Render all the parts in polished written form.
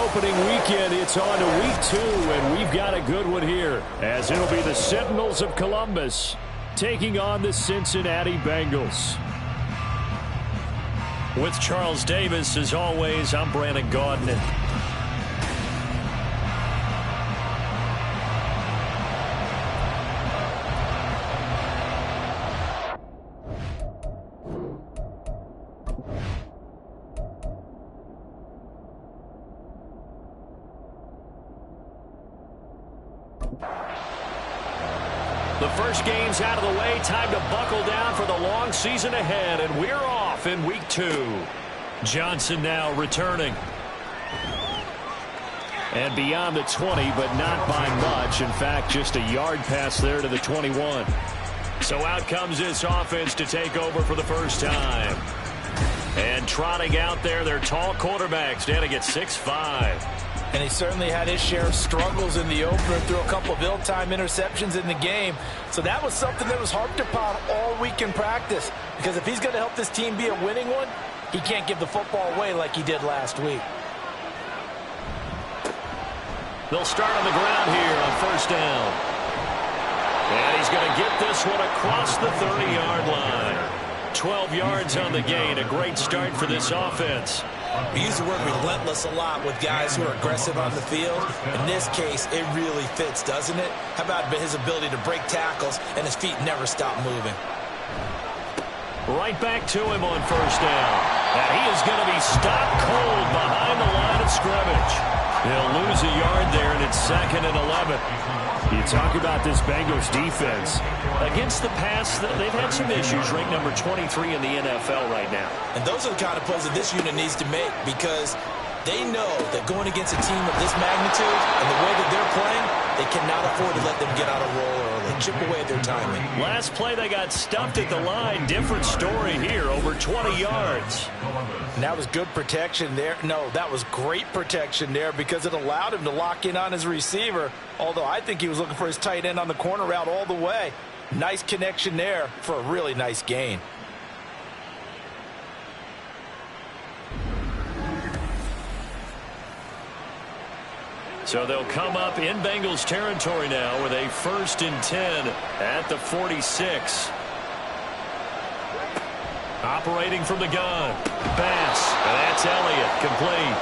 opening weekend, it's on to week 2, and we've got a good one here, as it'll be the Sentinels of Columbus taking on the Cincinnati Bengals. With Charles Davis, as always, I'm Brandon Gaudin. The first game's out of the way. Time to buckle down for the long season ahead, and we're off in week 2. Johnson now returning. And beyond the 20, but not by much. In fact, just a yard pass there to the 21. So out comes this offense to take over for the first time. And trotting out there, their tall quarterback standing at 6'5". And he certainly had his share of struggles in the opener, threw a couple of ill-timed interceptions in the game. So that was something that was harped upon all week in practice. Because if he's going to help this team be a winning one, he can't give the football away like he did last week. They'll start on the ground here on first down. And he's going to get this one across the 30-yard line. 12 yards on the gain. A great start for this offense. We use the word relentless a lot with guys who are aggressive on the field. In this case, it really fits, doesn't it? How about his ability to break tackles and his feet never stop moving? Right back to him on first down. And he is going to be stopped cold behind the line of scrimmage. He'll lose a yard there, and it's 2nd and 11. You talk about this Bengals defense. Against the pass, they've had some issues, ranked number 23 in the NFL right now. And those are the kind of plays that this unit needs to make, because they know that going against a team of this magnitude and the way that they're playing, they cannot afford to let them get out of roll early, chip away at their timing. Last play, they got stuffed at the line. Different story here, over 20 yards. And that was good protection there. No, that was great protection there, because it allowed him to lock in on his receiver, although I think he was looking for his tight end on the corner route all the way. Nice connection there for a really nice gain. So they'll come up in Bengals territory now with a 1st and 10 at the 46. Operating from the gun. Bass. That's Elliott. Complete.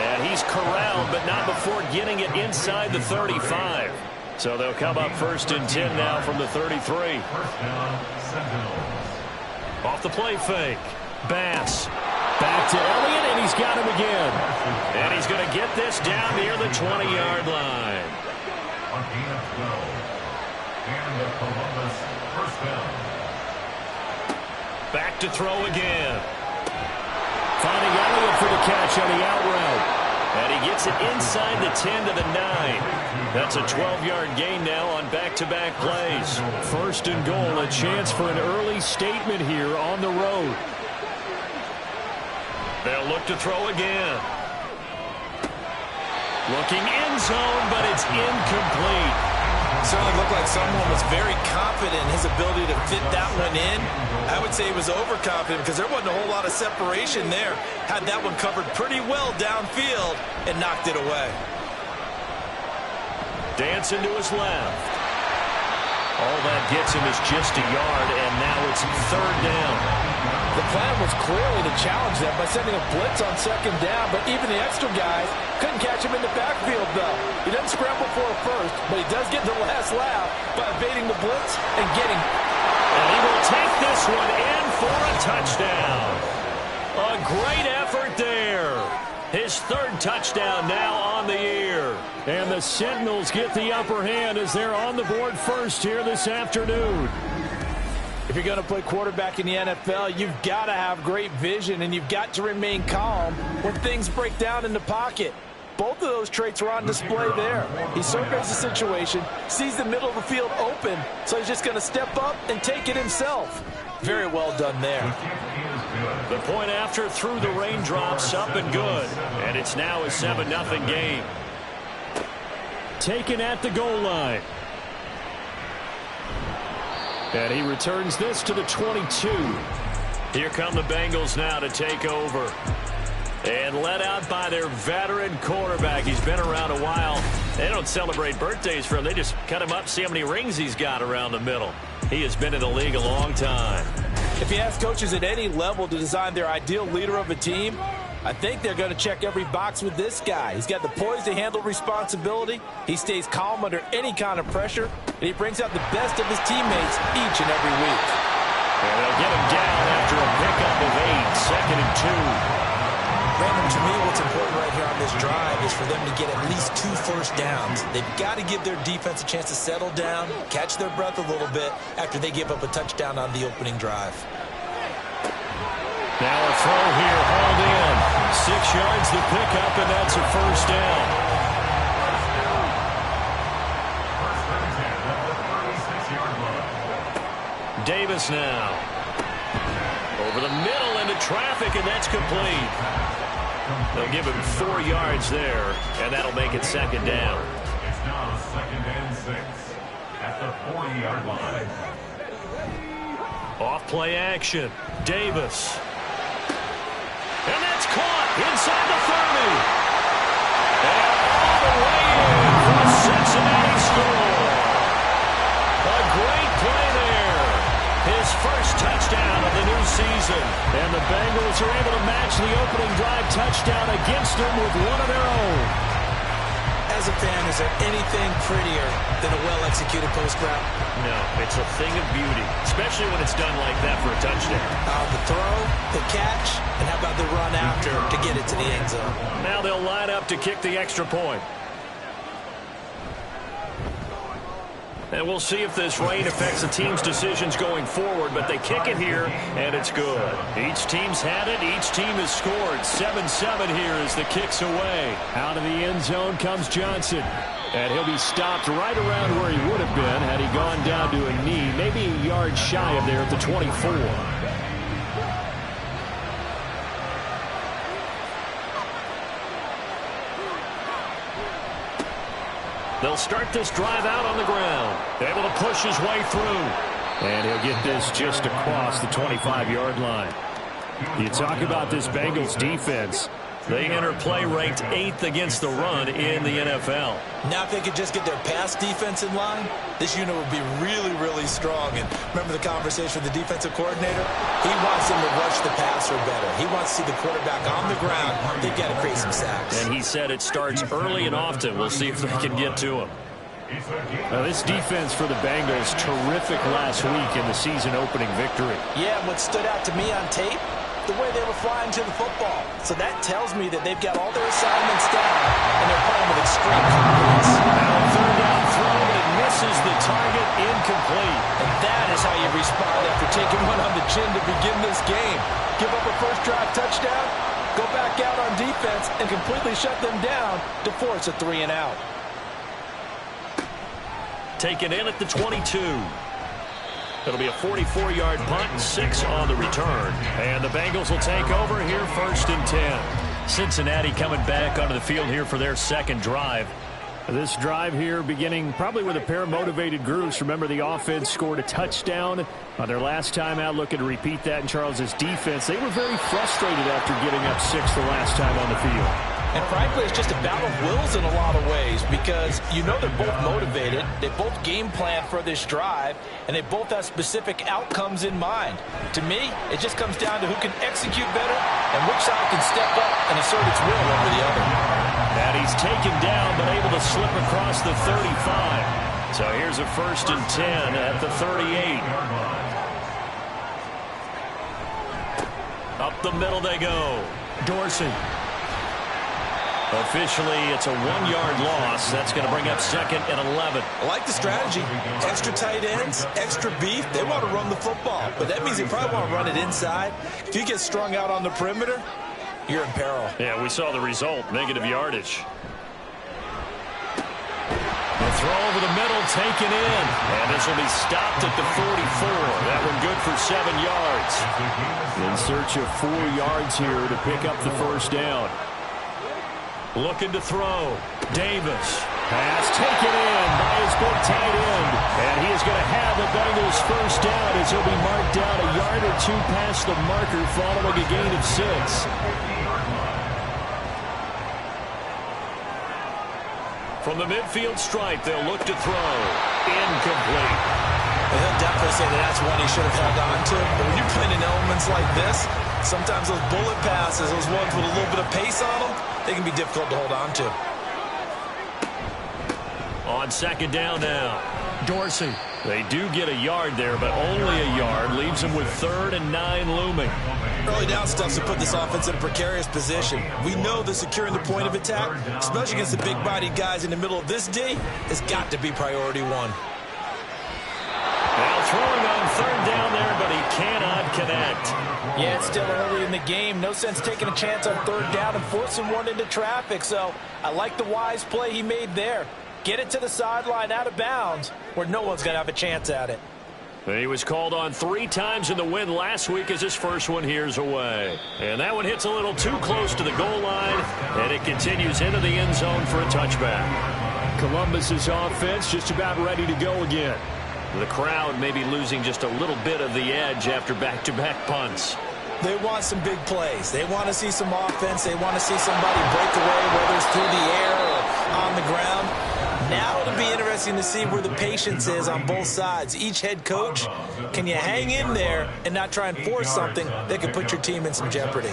And he's corralled, but not before getting it inside the 35. So they'll come up 1st and 10 now from the 33. Off the play fake. Bass. Back to Elliott, and he's got him again. And he's going to get this down near the 20-yard line. Back to throw again. Finding Elliott for the catch on the out route. And he gets it inside the 10 to the 9. That's a 12-yard gain now on back-to-back plays. 1st and goal, a chance for an early statement here on the road. They'll look to throw again. Looking end zone, but it's incomplete. Certainly looked like someone was very confident in his ability to fit that one in. I would say he was overconfident, because there wasn't a whole lot of separation there. Had that one covered pretty well downfield and knocked it away. Dancing to his left. All that gets him is just a yard, and now it's 3rd down. The plan was clearly to challenge them by sending a blitz on 2nd down, but even the extra guys couldn't catch him in the backfield, though. He doesn't scramble for a first, but he does get the last laugh by evading the blitz and getting. And he will take this one in for a touchdown. A great effort there. His 3rd touchdown now on the year. And the Sentinels get the upper hand as they're on the board first here this afternoon. If you're going to play quarterback in the NFL, you've got to have great vision, and you've got to remain calm when things break down in the pocket. Both of those traits were on display there. He surveys the situation, sees the middle of the field open, so he's just going to step up and take it himself. Very well done there. The point after through the raindrops, up and good. And it's now a 7-0 game. Taken at the goal line. And he returns this to the 22. Here come the Bengals now to take over. And led out by their veteran quarterback. He's been around a while. They don't celebrate birthdays for him. They just cut him up, see how many rings he's got around the middle. He has been in the league a long time. If you ask coaches at any level to design their ideal leader of a team, I think they're going to check every box with this guy. He's got the poise to handle responsibility. He stays calm under any kind of pressure, and he brings out the best of his teammates each and every week. And they'll get him down after a pickup of 8, 2nd and 2. Brandon, to me, what's important right here on this drive is for them to get at least 2 first downs. They've got to give their defense a chance to settle down, catch their breath a little bit after they give up a touchdown on the opening drive. Now a throw here, hauled in. 6 yards the pickup, and that's a first down. Davis now. Over the middle into traffic, and that's complete. They'll give him 4 yards there, and that'll make it 2nd down. It's now 2nd and 6 at the 40-yard line. Off play action. Davis. And that's caught inside the 30. And all the way in for a Cincinnati score. A great play there. His first touchdown of the new season. And the Bengals are able to match the opening drive touchdown against them with one of their own. As a fan, is there anything prettier than a well-executed post route? No, it's a thing of beauty, especially when it's done like that for a touchdown. The throw, the catch, and how about the run after to get it to the end zone? Now they'll line up to kick the extra point. And we'll see if this rain affects the team's decisions going forward, but they kick it here, and it's good. Each team's had it. Each team has scored. 7-7 here as the kick's away. Out of the end zone comes Johnson. And he'll be stopped right around where he would have been had he gone down to a knee, maybe a yard shy of there at the 24. They'll start this drive out on the ground. Able to push his way through. And he'll get this just across the 25-yard line. You talk about this Bengals defense. They enter play ranked 8th against the run in the NFL. Now if they could just get their pass defense in line, this unit would be really, really strong. And remember the conversation with the defensive coordinator? He wants them to rush the passer better. He wants to see the quarterback on the ground. They've got to create some sacks. And he said it starts early and often. We'll see if they can get to him. Now, this defense for the Bengals, terrific last week in the season opening victory. Yeah, what stood out to me on tape, the way they were flying to the football. So that tells me that they've got all their assignments down, and they're playing with extreme confidence. Now a 3rd down throw, but it misses the target, incomplete. And that is how you respond after taking one on the chin to begin this game. Give up a first drive touchdown, go back out on defense, and completely shut them down to force a 3 and out. Taken in at the 22. It'll be a 44-yard punt, 6 on the return. And the Bengals will take over here 1st and 10. Cincinnati coming back onto the field here for their 2nd drive. This drive here beginning probably with a pair of motivated groups. Remember, the offense scored a touchdown on their last time out. Looking to repeat that in Charles's defense. They were very frustrated after giving up 6 the last time on the field. And frankly, it's just a battle of wills in a lot of ways because you know they're both motivated. They both game plan for this drive, and they both have specific outcomes in mind. To me, it just comes down to who can execute better and which side can step up and assert its will over the other. And he's taken down but able to slip across the 35. So here's a 1st and 10 at the 38. Up the middle they go. Dorsey. Officially, it's a 1-yard loss. That's going to bring up 2nd and 11. I like the strategy. Extra tight ends, extra beef. They want to run the football, but that means they probably want to run it inside. If you get strung out on the perimeter, you're in peril. Yeah, we saw the result, negative yardage. The throw over the middle, taken in. And this will be stopped at the 44. That one good for 7 yards. In search of 4 yards here to pick up the 1st down. Looking to throw. Davis. Pass taken in by his big tight end. And he is going to have the Bengals 1st down as he'll be marked down a yard or 2 past the marker following a gain of 6. From the midfield stripe, they'll look to throw. Incomplete. He'll definitely say that that's one he should have held on to. But when you're playing in elements like this, sometimes those bullet passes, those ones with a little bit of pace on them, they can be difficult to hold on to. On second down now. Dorsey. They do get a yard there, but only a yard. Leaves them with 3rd and 9 looming. Early down stuff to put this offense in a precarious position. We know that securing the point of attack, especially against the big-bodied guys in the middle of this D, has got to be priority one. Now throwing on 3rd down there, but he cannot connect. Yeah, it's still early in the game. No sense taking a chance on 3rd down and forcing one into traffic. So I like the wise play he made there. Get it to the sideline out of bounds where no one's going to have a chance at it. He was called on 3 times in the win last week as his first one here's away. And that one hits a little too close to the goal line, and it continues into the end zone for a touchback. Columbus's offense just about ready to go again. The crowd may be losing just a little bit of the edge after back-to-back punts. They want some big plays. They want to see some offense. They want to see somebody break away, whether it's through the air or on the ground. Now it'll be interesting to see where the patience is on both sides. Each head coach, can you hang in there and not try and force something that could put your team in some jeopardy?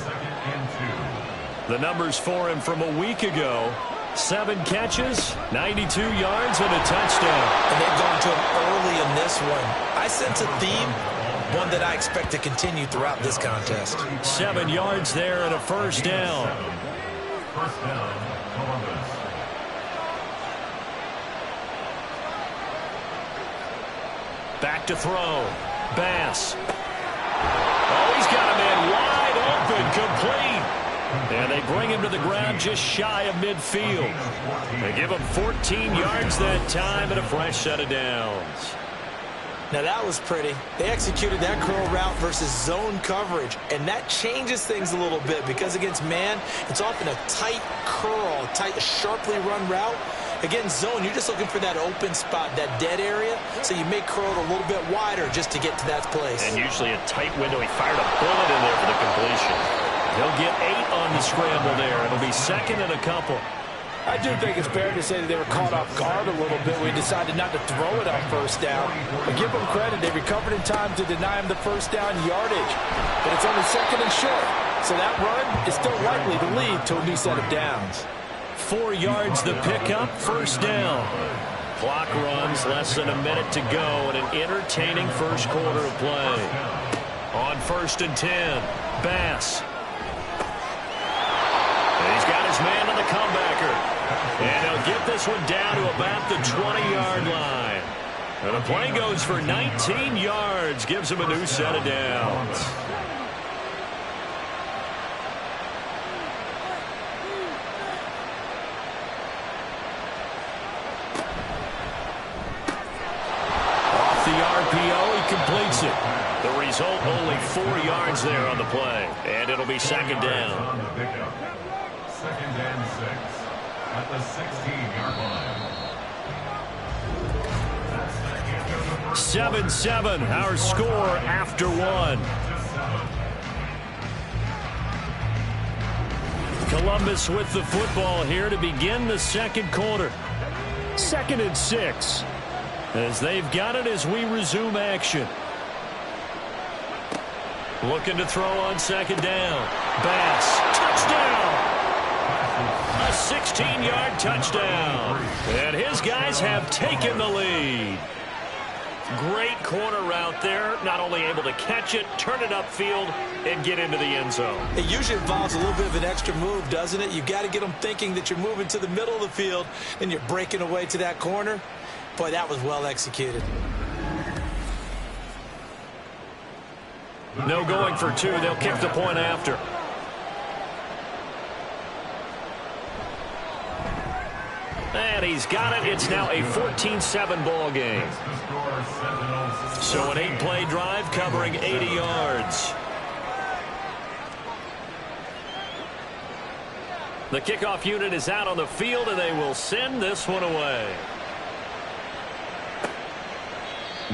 The numbers for him from a week ago: 7 catches, 92 yards, and a touchdown. And they've gone to him early in this one. I sense a theme, one that I expect to continue throughout this contest. 7 yards there and a first down. First down, Columbus. Back to throw. Bass. Oh, he's got a man wide open, complete. And they bring him to the ground just shy of midfield. They give him 14 yards that time and a fresh set of downs. Now that was pretty. They executed that curl route versus zone coverage, and that changes things a little bit because against man, it's often a tight curl, tight, sharply run route. Against zone, you're just looking for that open spot, that dead area, so you make curl a little bit wider just to get to that place. And usually a tight window. He fired a bullet in there for the completion. They'll get 8 on the scramble there. It'll be 2nd and a couple. I do think it's fair to say that they were caught off guard a little bit. We decided not to throw it on first down. But give them credit. They recovered in time to deny him the first down yardage. But it's only 2nd and short. So that run is still likely to lead to a new set of downs. 4 yards the pickup, first down. Clock runs, less than a minute to go in an entertaining first quarter of play. On 1st and 10, Bass. And he's got his man on the comebacker. And he'll get this one down to about the 20-yard line. And the play goes for 19 yards, gives him a new set of downs. Completes it. The result, only 4 yards there on the play. And it'll be 2nd down. 2nd and 6 at the 16-yard line. 7-7, our score after 1. Columbus with the football here to begin the second quarter. 2nd and 6. As they've got it as we resume action. Looking to throw on 2nd down. Bass. Touchdown! A 16-yard touchdown. And his guys have taken the lead. Great corner route there. Not only able to catch it, turn it upfield, and get into the end zone. It usually involves a little bit of an extra move, doesn't it? You've got to get them thinking that you're moving to the middle of the field and you're breaking away to that corner. Boy, that was well executed. No going for 2. They'll kick the point after. And he's got it. It's now a 14-7 ball game. So an 8-play drive covering 80 yards. The kickoff unit is out on the field, and they will send this one away.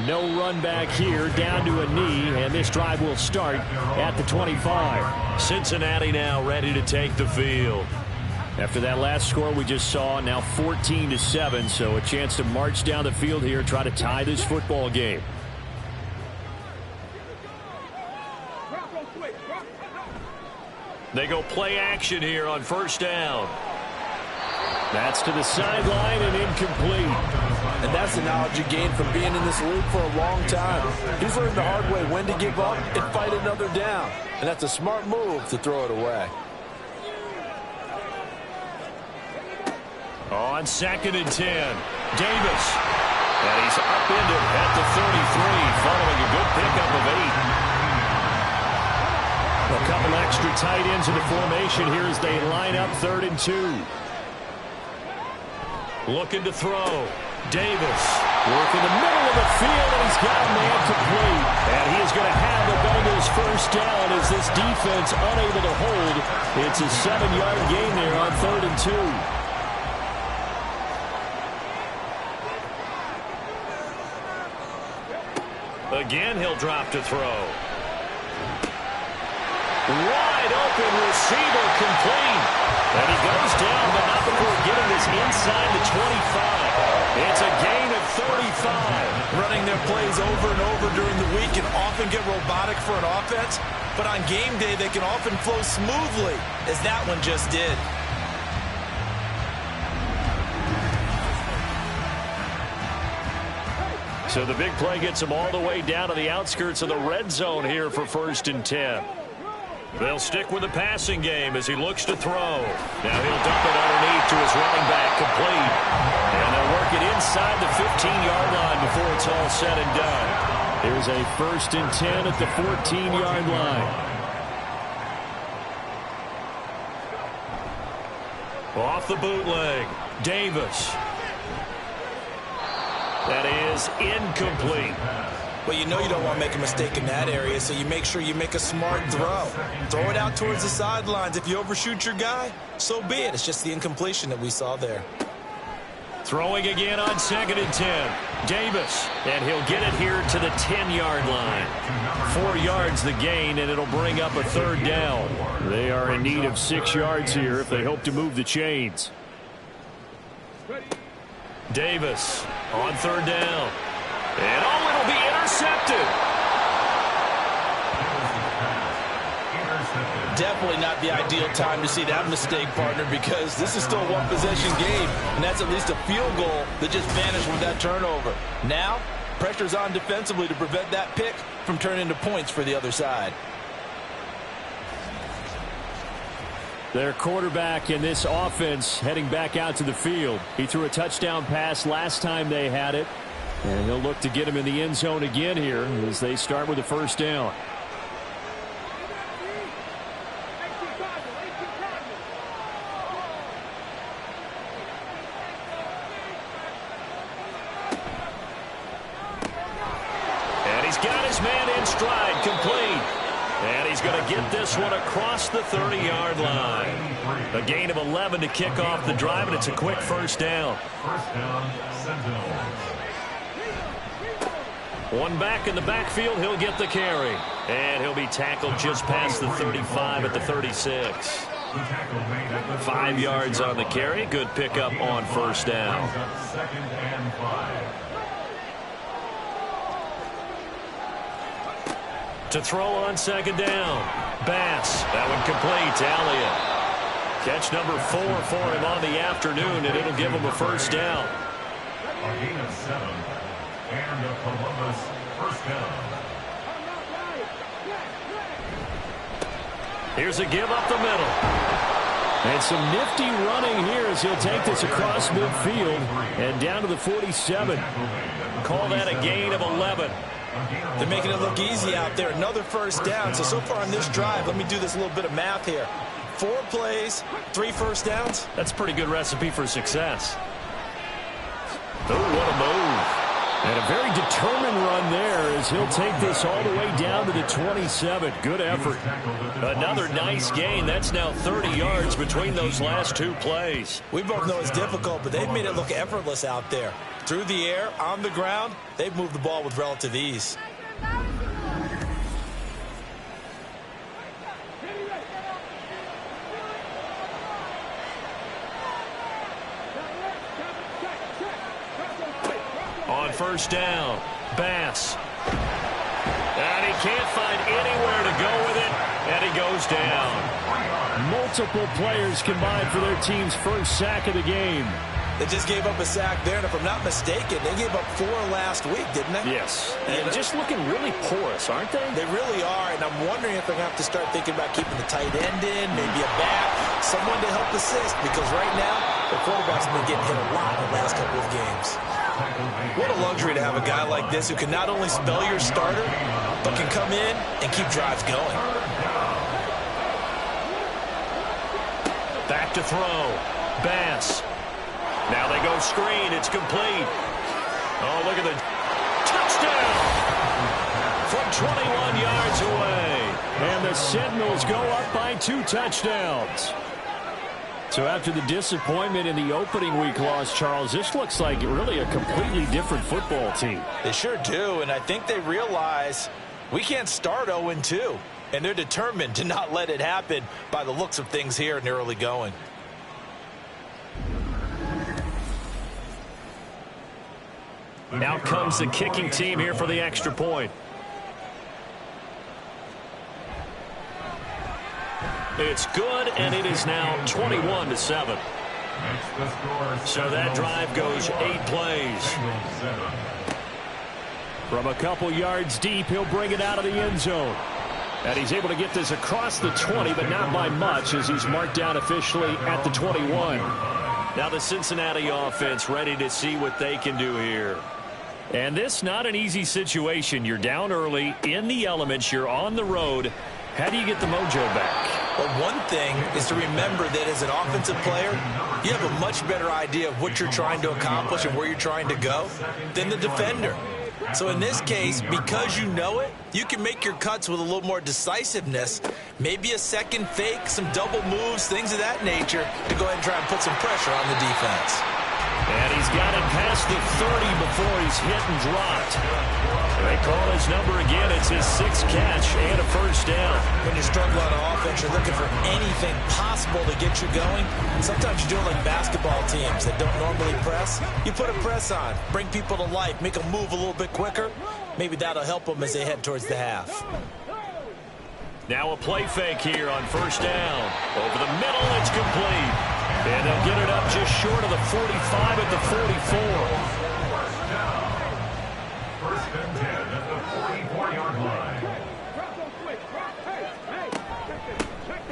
No run back here, down to a knee, and this drive will start at the 25. Cincinnati now ready to take the field. After that last score we just saw, now 14-7, so a chance to march down the field here, try to tie this football game. They go play action here on first down. That's to the sideline and incomplete. And that's the knowledge you gain from being in this league for a long time. He's learned the hard way when to give up and fight another down. And that's a smart move to throw it away. On 2nd and 10, Davis. And he's upended at the 33, following a good pickup of 8. A couple extra tight ends in the formation here as they line up 3rd and 2. Looking to throw. Davis working the middle of the field, and he's got a man complete. And he is going to have the Bengals first down as this defense unable to hold. It's a 7-yard gain there on 3rd and 2. Again, he'll drop to throw. Wide open receiver complete. And he goes down, but not before getting this inside the 25. It's a gain of 35. Running their plays over and over during the week can often get robotic for an offense, but on game day they can often flow smoothly, as that one just did. So the big play gets him all the way down to the outskirts of the red zone here for 1st and 10. They'll stick with the passing game as he looks to throw. Now he'll dump it underneath to his running back, complete. And they'll work it inside the 15-yard line before it's all said and done. Here's a 1st and 10 at the 14-yard line. Off the bootleg, Davis. That is incomplete. Well, you know you don't want to make a mistake in that area, so you make sure you make a smart throw. Throw it out towards the sidelines. If you overshoot your guy, so be it. It's just the incompletion that we saw there. Throwing again on 2nd and 10. Davis, and he'll get it here to the 10-yard line. 4 yards the gain, and it'll bring up a 3rd down. They are in need of 6 yards here if they hope to move the chains. Davis on 3rd down. And it'll be intercepted. Definitely not the ideal time to see that mistake, partner, because this is still a one-possession game, and that's at least a field goal that just vanished with that turnover. Now, pressure's on defensively to prevent that pick from turning into points for the other side. Their quarterback in this offense heading back out to the field. He threw a touchdown pass last time they had it. And he'll look to get him in the end zone again here as they start with a 1st down. And he's got his man in stride, complete. And he's going to get this one across the 30-yard line. A gain of 11 to kick off the drive, and it's a quick 1st down. First down, Sentinels. One back in the backfield, he'll get the carry. And he'll be tackled just past the 35 at the 36. 5 yards on the carry. Good pickup on 1st down. 2nd and 5. To throw on 2nd down. Bass. That one complete to Elliott. Catch number 4 for him on the afternoon, and it'll give him a 1st down. A gain of 7. And a Columbus 1st down. Here's a give up the middle. And some nifty running here as he'll take this across midfield and down to the 47. Call that a gain of 11. They're making it look easy out there. Another 1st down. So far on this drive, let me do this little bit of math here. 4 plays, 3 1st downs. That's a pretty good recipe for success. Oh, what a move. And a very determined run there as he'll take this all the way down to the 27. Good effort. Another nice gain. That's now 30 yards between those last 2 plays. We both know it's difficult, but they've made it look effortless out there. Through the air, on the ground, they've moved the ball with relative ease. first down. Bass. And he can't find anywhere to go with it, and he goes down. Multiple players combined for their team's first sack of the game. They just gave up a sack there, and if I'm not mistaken, they gave up 4 last week, didn't they? Yes. And just looking really porous, aren't they? They really are, and I'm wondering if they're going to have to start thinking about keeping the tight end in, maybe a back, someone to help assist, because right now, the quarterback's been getting hit a lot in the last couple of games. What a luxury to have a guy like this who can not only spell your starter, but can come in and keep drives going. Back to throw. Bass. Now they go screen. It's complete. Oh, look at the touchdown from 21 yards away. And the Sentinels go up by 2 touchdowns. So after the disappointment in the opening week loss, Charles, this looks like really a completely different football team. They sure do, and I think they realize we can't start 0-2, and they're determined to not let it happen by the looks of things here in the early going. Out comes the kicking team here for the extra point. It's good, and it is now 21-7. So that drive goes 8 plays. From a couple yards deep, he'll bring it out of the end zone. And he's able to get this across the 20, but not by much, as he's marked down officially at the 21. Now the Cincinnati offense ready to see what they can do here. And this not an easy situation. You're down early, in the elements, you're on the road. How do you get the mojo back? Well, one thing is to remember that as an offensive player, you have a much better idea of what you're trying to accomplish and where you're trying to go than the defender. So in this case, because you know it, you can make your cuts with a little more decisiveness, maybe a second fake, some double moves, things of that nature, to go ahead and try and put some pressure on the defense. And he's got it past the 30 before he's hit and dropped. They call his number again. It's his 6th catch and a first down. When you struggle on offense, you're looking for anything possible to get you going. Sometimes you do it like basketball teams that don't normally press. You put a press on, bring people to life, make them move a little bit quicker. Maybe that'll help them as they head towards the half. Now a play fake here on first down. Over the middle, it's complete. And they'll get it up just short of the 45 at the 44. First and 10 at the 44-yard line.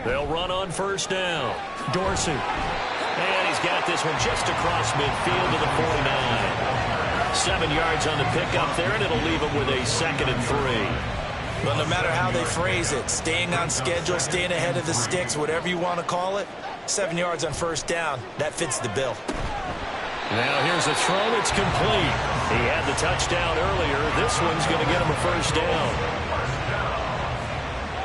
They'll run on first down. Dorsey. And he's got this one just across midfield to the 49. 7 yards on the pickup there, and it'll leave him with a 2nd and 3. Well, no matter how they phrase it, staying on schedule, staying ahead of the sticks, whatever you want to call it, 7 yards on first down, that fits the bill. Now here's a throw. It's complete. He had the touchdown earlier. This one's going to get him a first down.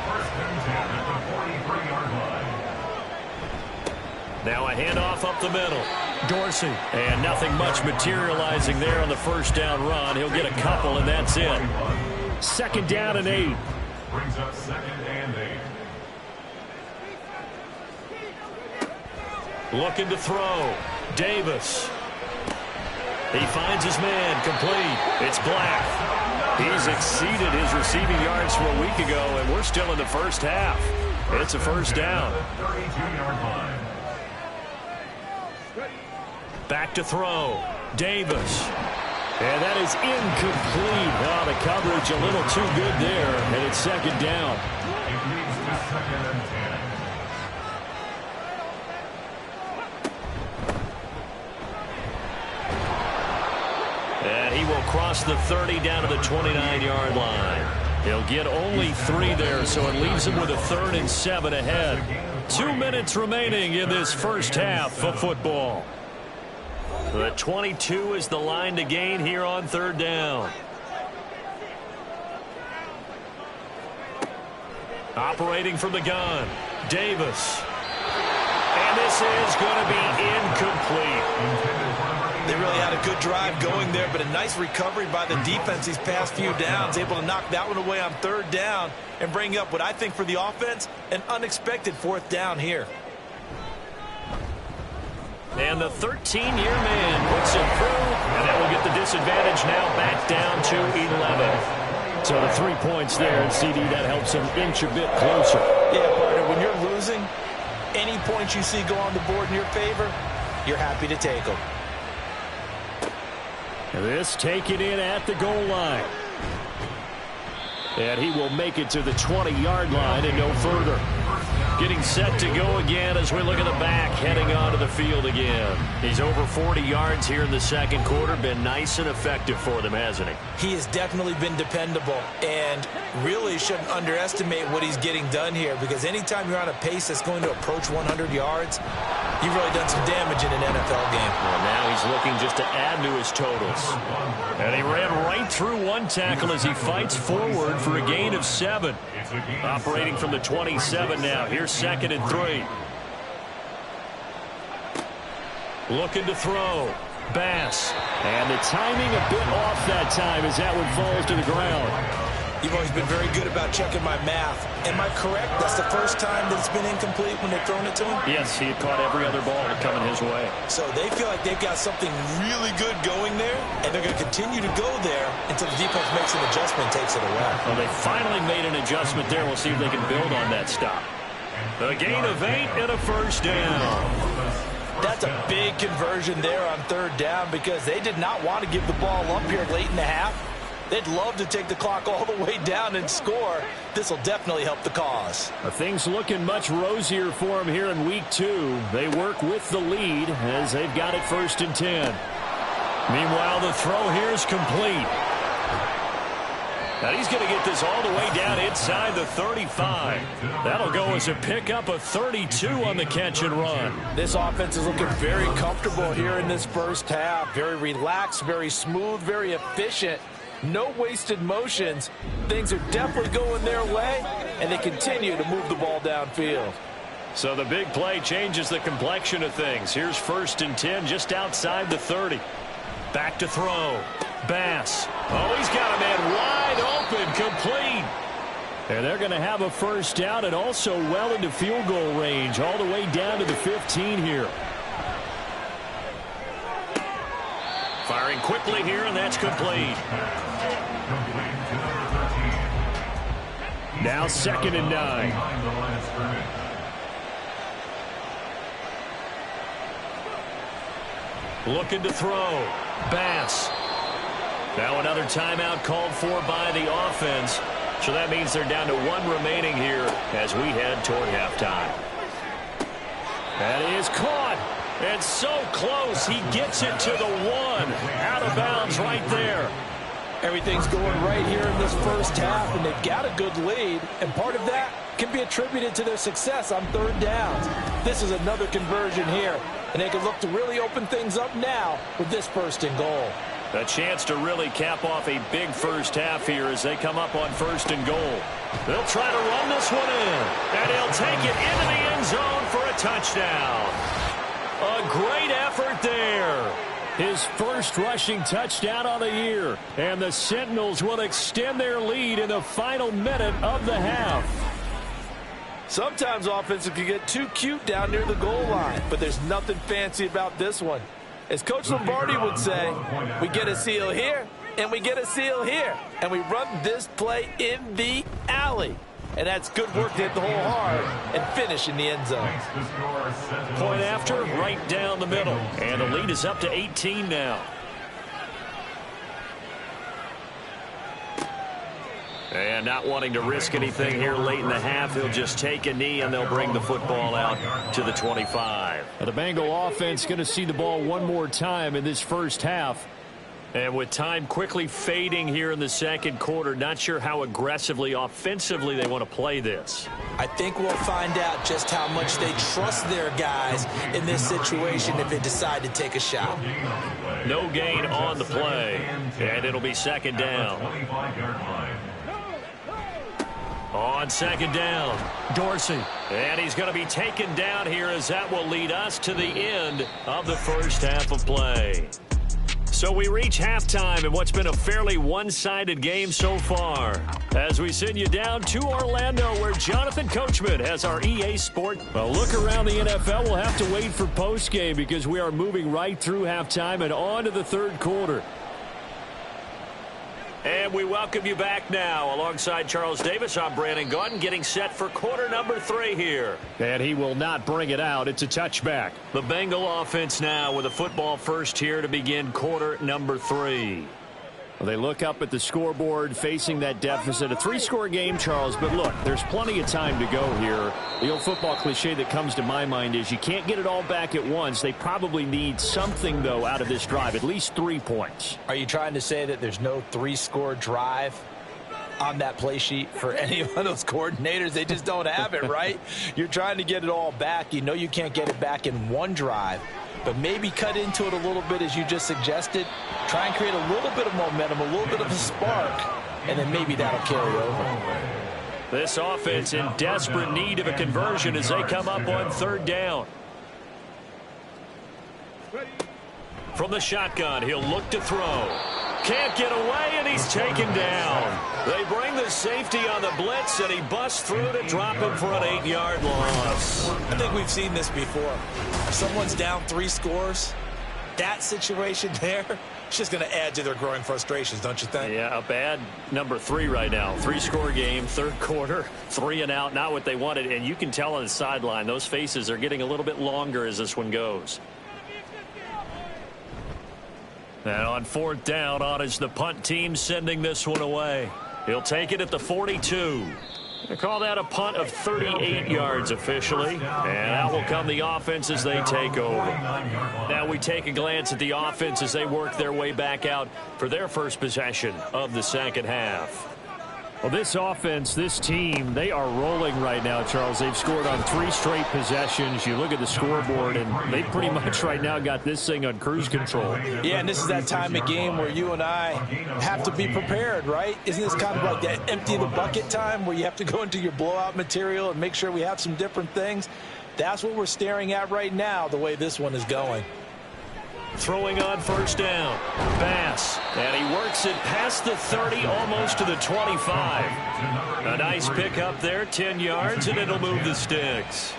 First and 10 at the 43-yard line. Now a handoff up the middle. Dorsey. And nothing much materializing there on the first down run. He'll get a couple, and that's it. 2nd down and 8. Brings up 2nd and 8. Looking to throw. Davis. He finds his man. Complete. It's Black. He's exceeded his receiving yards from a week ago, and we're still in the first half. It's a first down. 32-yard line. Back to throw. Davis. And that is incomplete. Oh, the coverage a little too good there, and it's 2nd down. It leads to 2nd and 10. And he will cross the 30 down to the 29-yard line. He'll get only 3 there, so it leaves him with a 3rd and 7 ahead. 2 minutes remaining in this first half of football. The 22 is the line to gain here on 3rd down. Operating from the gun, Davis. And this is going to be incomplete. They really had a good drive going there, but a nice recovery by the defense these past few downs, able to knock that one away on 3rd down and bring up what I think for the offense, an unexpected 4th down here. And the 13-year man puts it through, and that will get the disadvantage now back down to 11. So the 3 points there, and CD, that helps them inch a bit closer. Yeah, partner, when you're losing, any points you see go on the board in your favor, you're happy to take them. This taken in at the goal line. And he will make it to the 20-yard line and no further. Getting set to go again as we look at the back, heading onto the field again. He's over 40 yards here in the second quarter. Been nice and effective for them, hasn't he? He has definitely been dependable, and really shouldn't underestimate what he's getting done here, because anytime you're on a pace that's going to approach 100 yards, you've really done some damage in an NFL game. Well, now he's looking just to add to his totals. And he ran right through one tackle as he fights forward for a gain of 7. Operating from the 27 now. Here's 2nd and 3. Looking to throw. Bass. And the timing a bit off that time as that one falls to the ground. You've always been very good about checking my math. Am I correct? That's the first time that it's been incomplete when they've thrown it to him? Yes, he had caught every other ball coming his way. So they feel like they've got something really good going there, and they're going to continue to go there until the defense makes an adjustment and takes it away. Well, they finally made an adjustment there. We'll see if they can build on that stop. A gain of 8 and a first down. That's a big conversion there on 3rd down, because they did not want to give the ball up here late in the half. They'd love to take the clock all the way down and score. This will definitely help the cause. Things looking much rosier for them here in week 2. They work with the lead as they've got it 1st and 10. Meanwhile, the throw here is complete. And he's going to get this all the way down inside the 35. That'll go as a pickup of 32 on the catch and run. This offense is looking very comfortable here in this first half. Very relaxed, very smooth, very efficient. No wasted motions. Things are definitely going their way, and they continue to move the ball downfield. So the big play changes the complexion of things. Here's 1st and 10 just outside the 30. Back to throw. Bass. Oh, he's got a man wide open, complete. And they're going to have a first down and also well into field goal range, all the way down to the 15 here. Firing quickly here, and that's complete. Now 2nd and 9. Looking to throw. Bass. Now another timeout called for by the offense. So that means they're down to 1 remaining here as we head toward halftime. That is caught. And so close. He gets it to the 1. Out of bounds right there. Everything's going right here in this first half, and they've got a good lead. And part of that can be attributed to their success on 3rd downs. This is another conversion here, and they can look to really open things up now with this 1st and goal. A chance to really cap off a big first half here as they come up on 1st and goal. They'll try to run this one in, and he'll take it into the end zone for a touchdown. A great effort there. His first rushing touchdown on the year, and the Sentinels will extend their lead in the final minute of the half. Sometimes offenses can get too cute down near the goal line, but there's nothing fancy about this one. As Coach Lombardi would say, we get a seal here, and we get a seal here, and we run this play in the alley. And that's good work to hit the hole hard and finish in the end zone. Point after, right down the middle. And the lead is up to 18 now. And not wanting to risk anything here late in the half, he'll just take a knee and they'll bring the football out to the 25. The Bengal offense going to see the ball one more time in this first half. And with time quickly fading here in the second quarter, not sure how aggressively, offensively they want to play this. I think we'll find out just how much they trust their guys in this situation if they decide to take a shot. No gain on the play, and it'll be 2nd down. On 2nd down, Dorsey. And he's going to be taken down here as that will lead us to the end of the first half of play. So we reach halftime in what's been a fairly one-sided game so far. As we send you down to Orlando, where Jonathan Coachman has our EA Sport. Well, look around the NFL. We'll have to wait for postgame because we are moving right through halftime and on to the third quarter. And we welcome you back now. Alongside Charles Davis, I'm Brandon Gaudin, getting set for quarter number 3 here. And he will not bring it out. It's a touchback. The Bengal offense now with a football first here to begin quarter number 3. Well, they look up at the scoreboard facing that deficit. A 3-score game, Charles, but look, there's plenty of time to go here. The old football cliche that comes to my mind is you can't get it all back at once. They probably need something, though, out of this drive, at least 3 points. Are you trying to say that there's no 3-score drive on that play sheet for any of those coordinators? They just don't have it, right? You're trying to get it all back. You know you can't get it back in one drive, but maybe cut into it a little bit as you just suggested. Try and create a little bit of momentum, a little bit of a spark, and then maybe that'll carry over. This offense in desperate need of a conversion as they come up on third down. From the shotgun, he'll look to throw. Can't get away, and he's taken down. They bring the safety on the blitz, and he busts through to drop him for an 8-yard loss. I think we've seen this before. If someone's down 3 scores, that situation there, it's just going to add to their growing frustrations, don't you think? Yeah, a bad number 3 right now. 3-score game, third quarter, 3 and out, not what they wanted. And you can tell on the sideline, those faces are getting a little bit longer as this one goes. And on fourth down, on is the punt team sending this one away. He'll take it at the 42. They call that a punt of 38 yards officially. And out will come the offense as they take over. Now we take a glance at the offense as they work their way back out for their first possession of the second half. Well, this offense, this team, they are rolling right now, Charles. They've scored on 3 straight possessions. You look at the scoreboard, and they pretty much right now got this thing on cruise control. Yeah, and this is that time of game where you and I have to be prepared, right? Isn't this kind of like that empty the bucket time where you have to go into your blowout material and make sure we have some different things? That's what we're staring at right now, the way this one is going. Throwing on first down. Bass. And he works it past the 30, almost to the 25. A nice pick up there, 10 yards, and it'll move the sticks.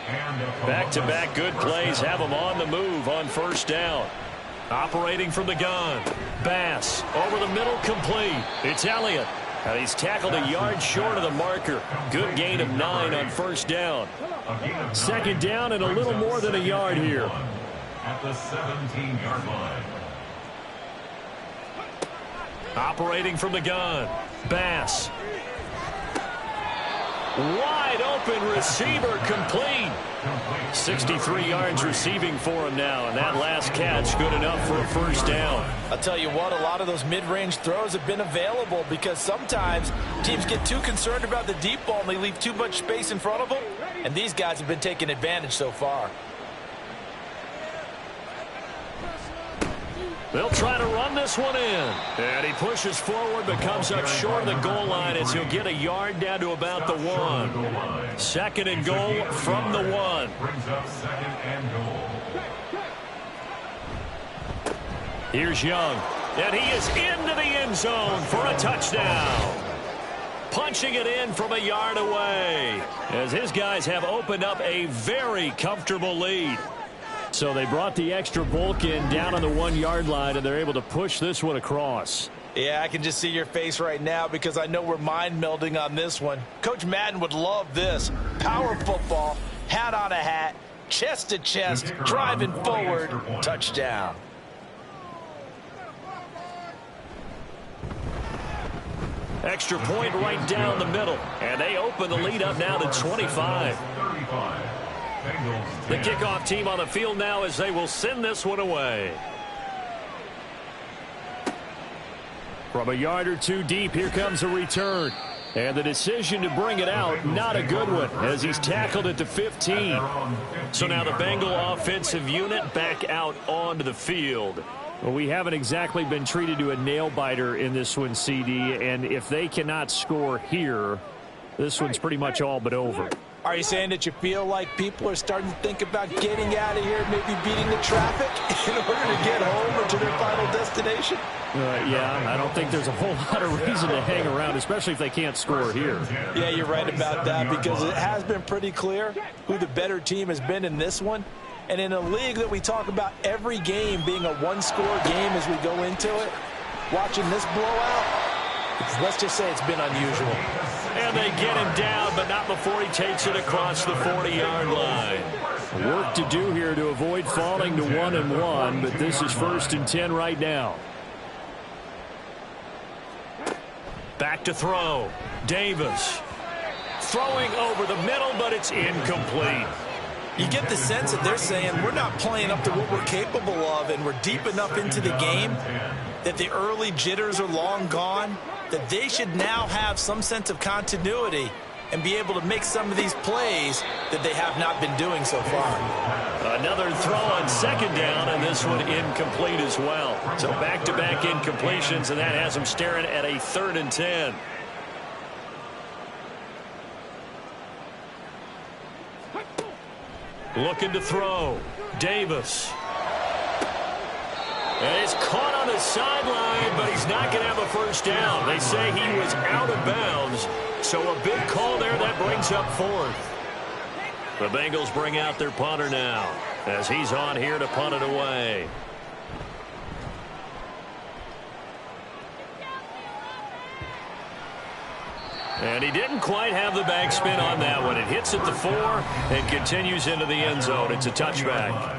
Back-to-back good plays have him on the move on first down. Operating from the gun. Bass over the middle, complete. It's Elliott. And he's tackled a yard short of the marker. Good gain of 9 on first down. Second down and a little more than a yard here. At the 17-yard line. Operating from the gun. Bass. Wide open receiver, complete. 63 yards receiving for him now, and that last catch good enough for a first down. I'll tell you what, a lot of those mid-range throws have been available because sometimes teams get too concerned about the deep ball and they leave too much space in front of them, and these guys have been taking advantage so far. They'll try to run this one in. And he pushes forward but comes up short of the goal line as he'll get a yard down to about the 1. Second and goal from the 1. Brings up second and goal. Here's Young. And he is into the end zone for a touchdown. Punching it in from a yard away as his guys have opened up a very comfortable lead. So they brought the extra bulk in down on the 1-yard line, and they're able to push this one across. Yeah, I can just see your face right now because I know we're mind melding on this one. Coach Madden would love this. Power football, hat on a hat, chest to chest, driving forward, touchdown. Extra point right down the middle. And they open the lead up now to 25. The kickoff team on the field now as they will send this one away. From a yard or 2 deep, here comes a return. And the decision to bring it out, not a good one, as he's tackled at the 15. So now the Bengal offensive unit back out onto the field. Well, we haven't exactly been treated to a nail-biter in this one, CD, and if they cannot score here, this one's pretty much all but over. Are you saying that you feel like people are starting to think about getting out of here, maybe beating the traffic in order to get home or to their final destination? Yeah, I don't think there's a whole lot of reason to hang around, especially if they can't score here. Yeah, you're right about that, because it has been pretty clear who the better team has been in this one. And in a league that we talk about every game being a one-score game as we go into it, watching this blowout, let's just say it's been unusual. And they get him down, but not before he takes it across the 40-yard line. Work to do here to avoid falling to 1-1, but this is 1st and 10 right now. Back to throw. Davis. Throwing over the middle, but it's incomplete. You get the sense that they're saying we're not playing up to what we're capable of, and we're deep enough into the game that the early jitters are long gone, that they should now have some sense of continuity and be able to make some of these plays that they have not been doing so far. Another throw on 2nd down, and this one incomplete as well. So back-to-back incompletions, and that has them staring at a 3rd and 10. Looking to throw. Davis. And it's caught on the sideline, but he's not going to have a 1st down. They say he was out of bounds, so a big call there that brings up 4th. The Bengals bring out their punter now as he's on here to punt it away. And he didn't quite have the backspin on that one. It hits at the 4 and continues into the end zone. It's a touchback.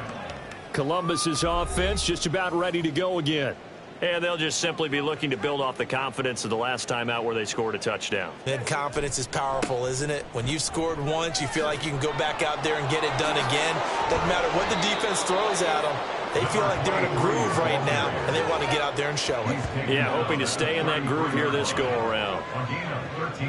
Columbus's offense just about ready to go again. And they'll just simply be looking to build off the confidence of the last time out where they scored a touchdown. And confidence is powerful, isn't it? When you've scored once, you feel like you can go back out there and get it done again. Doesn't matter what the defense throws at them. They feel like they're in a groove right now, and they want to get out there and show it. Yeah, hoping to stay in that groove here this go-around.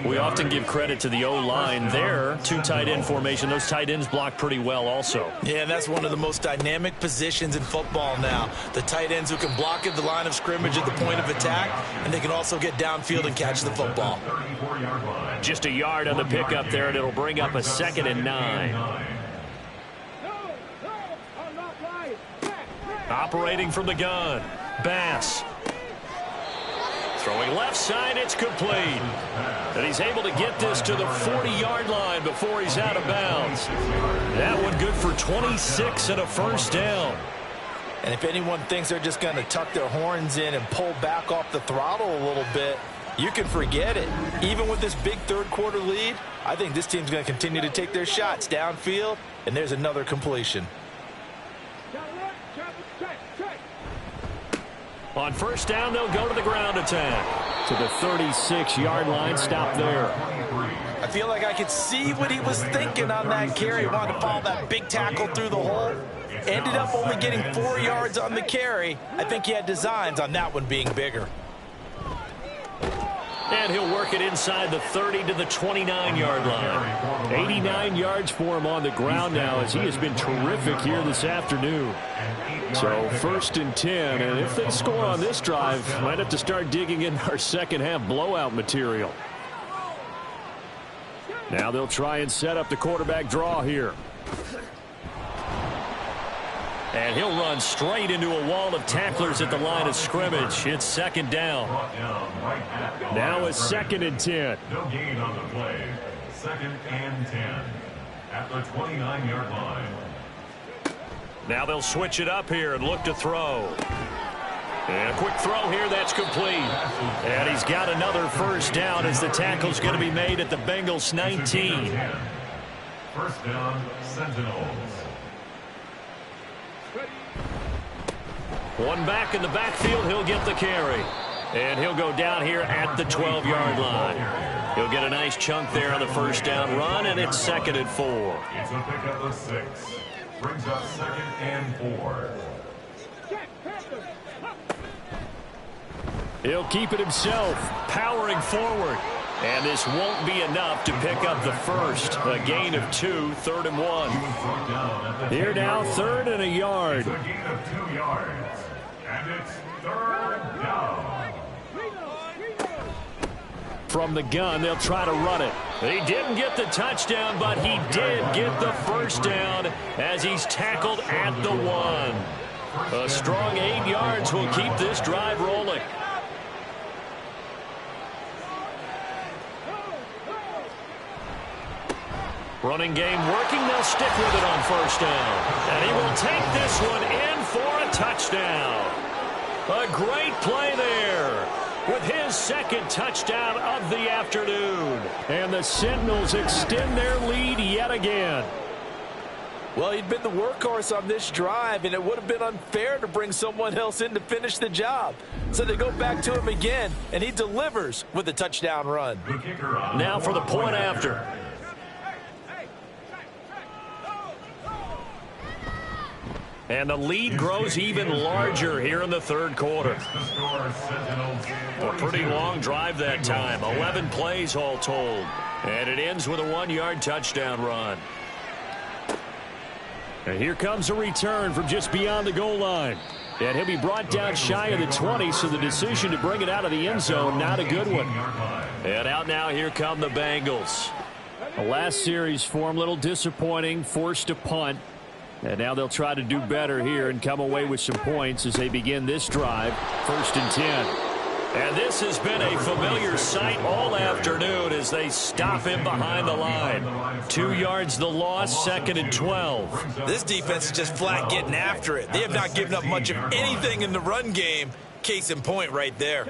We often give credit to the O-line there. 2 tight end formation. Those tight ends block pretty well also. Yeah, and that's one of the most dynamic positions in football now. The tight ends who can block at the line of scrimmage at the point of attack, and they can also get downfield and catch the football. Just a yard on the pickup there, and it'll bring up a 2nd and 9. Operating from the gun. Bass. Throwing left side, it's complete. And he's able to get this to the 40-yard line before he's out of bounds. That one good for 26 and a 1st down. And if anyone thinks they're just going to tuck their horns in and pull back off the throttle a little bit, you can forget it. Even with this big 3rd quarter lead, I think this team's going to continue to take their shots downfield, and there's another completion. On 1st down, they'll go to the ground attack. To the 36-yard line, stop there. I feel like I could see what he was thinking on that carry. He wanted to follow that big tackle through the hole. Ended up only getting 4 yards on the carry. I think he had designs on that one being bigger. And he'll work it inside the 30 to the 29-yard line. 89 yards for him on the ground now as he has been terrific here this afternoon. So 1st and 10, and if they score on this drive, might have to start digging in our second-half blowout material. Now they'll try and set up the quarterback draw here. And he'll run straight into a wall of tacklers at the line of scrimmage. It's 2nd down. Now it's 2nd and 10. No gain on the play. 2nd and 10 at the 29-yard line. Now they'll switch it up here and look to throw. And a quick throw here, that's complete. And he's got another 1st down as the tackle's going to be made at the Bengals 19. 1st down, Sentinels. One back in the backfield, he'll get the carry. And he'll go down here at the 12-yard line. He'll get a nice chunk there on the 1st down run, and it's 2nd and 4. It's a pickup of 6. Brings up 2nd and 4. He'll keep it himself, powering forward. And this won't be enough to pick up the 1st. A gain of 2, 3rd and 1. Here now, 3rd and a yard. It's a gain of 2 yards. And it's 3rd down. From the gun, they'll try to run it. He didn't get the touchdown, but he did get the 1st down as he's tackled at the 1. A strong 8 yards Bengals will keep this drive rolling. Running game working. They'll stick with it on first down. And he will take this one in for a touchdown. A great play there with his second touchdown of the afternoon. And the Sentinels extend their lead yet again. Well, he'd been the workhorse on this drive, and it would have been unfair to bring someone else in to finish the job. So they go back to him again, and he delivers with a touchdown run. Now for the point after. And the lead grows even larger here in the third quarter. A pretty long drive that time. 11 plays all told. And it ends with a 1-yard touchdown run. And here comes a return from just beyond the goal line. And he'll be brought down shy of the 20, so the decision to bring it out of the end zone, not a good one. And out now, here come the Bengals. The last series for him, a little disappointing, forced to punt. And now they'll try to do better here and come away with some points as they begin this drive. 1st and 10. And this has been a familiar sight all afternoon as they stop him behind the line. 2 yards the loss, 2nd and 12. This defense is just flat getting after it. They have not given up much of anything in the run game. Case in point right there.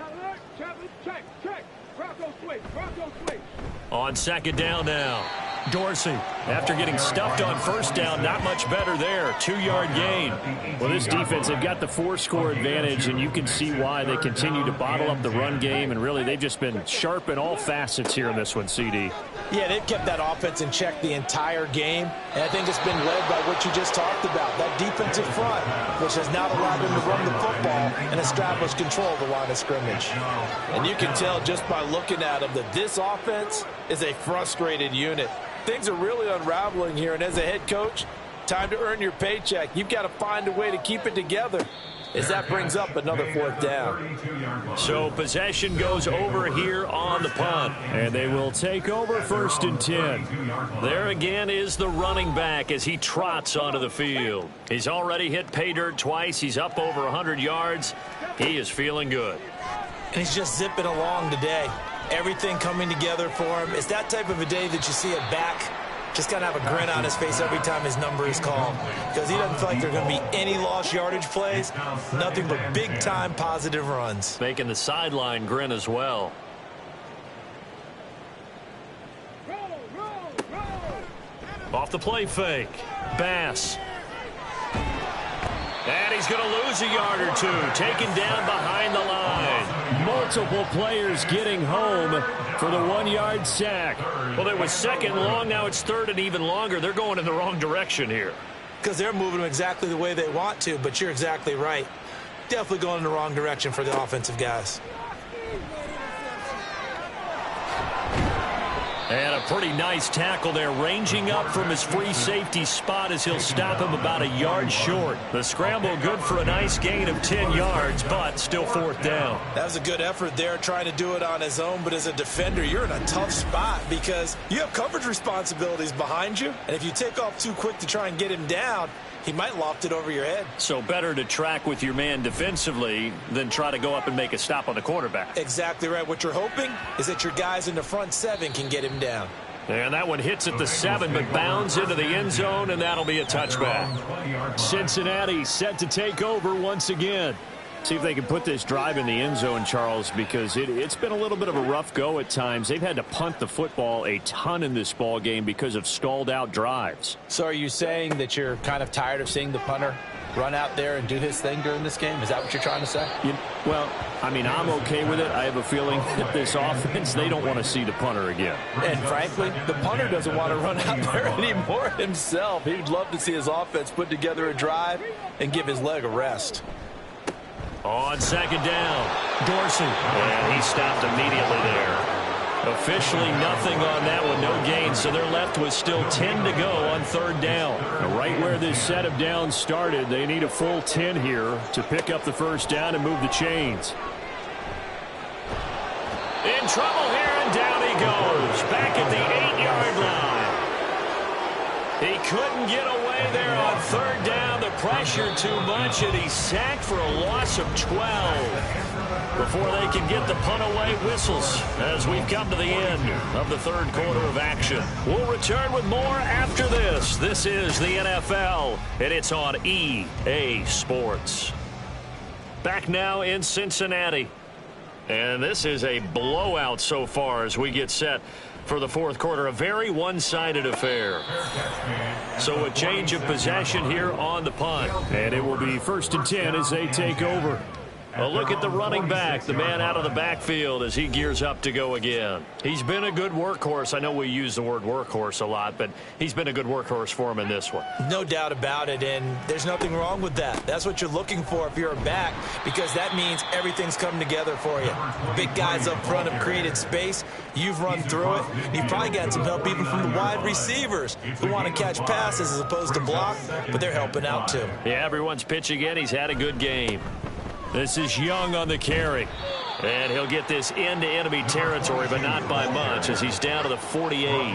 On 2nd down now. Dorsey, after getting stuffed on first down, not much better there. 2-yard gain. Well, this defense, they've got the 4-score advantage, and you can see why they continue to bottle up the run game, and really they've just been sharp in all facets here in this one, CD. Yeah, they've kept that offense in check the entire game, and I think it's been led by what you just talked about, that defensive front, which has now allowed them to run the football and establish control of the line of scrimmage. And you can tell just by looking at them that this offense is a frustrated unit. Things are really unraveling here, and as a head coach, time to earn your paycheck. You've got to find a way to keep it together as that brings up another 4th down. So possession goes over here on the punt. And they will take over 1st and 10. There again is the running back as he trots onto the field. He's already hit pay dirt twice. He's up over 100 yards. He is feeling good. And he's just zipping along today. Everything coming together for him. It's that type of a day that you see a back just kind of have a grin on his face every time his number is called, because he doesn't feel like there are going to be any lost yardage plays, nothing but big-time positive runs. Making the sideline grin as well. Off the play fake. Bass. And he's going to lose a yard or two. Taken down behind the line. Multiple players getting home for the 1-yard sack. Well, it was 2nd long. Now it's 3rd and even longer. They're going in the wrong direction here. Because they're moving them exactly the way they want to, but you're exactly right. Definitely going in the wrong direction for the offensive guys. And a pretty nice tackle there, ranging up from his free safety spot as he'll stop him about a yard short. The scramble good for a nice gain of 10 yards, but still 4th down. That was a good effort there, trying to do it on his own, but as a defender, you're in a tough spot because you have coverage responsibilities behind you, and if you take off too quick to try and get him down, he might loft it over your head. So better to track with your man defensively than try to go up and make a stop on the quarterback. Exactly right. What you're hoping is that your guys in the front 7 can get him down. And that one hits at the 7, but bounds into the end zone, and that'll be a touchback. Cincinnati set to take over once again. See if they can put this drive in the end zone, Charles, because it's been a little bit of a rough go at times. They've had to punt the football a ton in this ball game because of stalled out drives. So are you saying that you're kind of tired of seeing the punter run out there and do his thing during this game? Is that what you're trying to say? Well, I mean, I'm okay with it. I have a feeling that this offense, they don't want to see the punter again. And frankly, the punter doesn't want to run out there anymore himself. He'd love to see his offense put together a drive and give his leg a rest. On 2nd down, Dorsey. And he stopped immediately there. Officially nothing on that one, no gain, so they're left with still 10 to go on 3rd down. Now, right where this set of downs started, they need a full 10 here to pick up the 1st down and move the chains. In trouble here, and down he goes. Back at the 8-yard line. He couldn't get away there on third down. The pressure too much, and he's sacked for a loss of 12. Before they can get the punt away, whistles as we've come to the end of the third quarter of action. We'll return with more after this. This is the NFL, and it's on EA Sports. Back now in Cincinnati. And this is a blowout so far as we get set for the fourth quarter. A very one-sided affair. So a change of possession here on the punt. And it will be 1st and 10 as they take over. A look at the running back, the man out of the backfield as he gears up to go again. He's been a good workhorse. I know we use the word workhorse a lot, but he's been a good workhorse for him in this one. No doubt about it, and there's nothing wrong with that. That's what you're looking for if you're a back, because that means everything's come together for you. Big guys up front have created space. You've run through it. You've probably got some help even from the wide receivers who want to catch passes as opposed to block, but they're helping out too. Yeah, everyone's pitching in. He's had a good game. This is Young on the carry. And he'll get this into enemy territory, but not by much as he's down to the 48.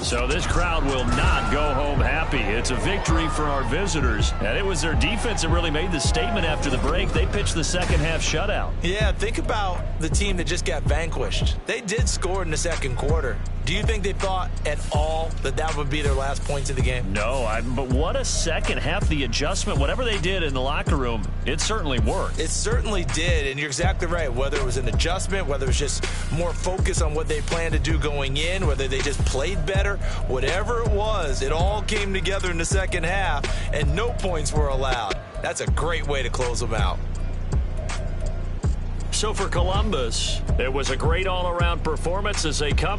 So this crowd will not go home happy. It's a victory for our visitors. And it was their defense that really made the statement after the break. They pitched the second half shutout. Yeah, think about the team that just got vanquished. They did score in the second quarter. Do you think they thought at all that that would be their last points of the game? No, but what a second half. The adjustment, whatever they did in the locker room, it certainly worked. It certainly did, and you're exactly right. Whether it was an adjustment, whether it was just more focus on what they planned to do going in, whether they just played better, whatever it was, it all came together in the second half, and no points were allowed. That's a great way to close them out. So for Columbus, it was a great all-around performance as they come out.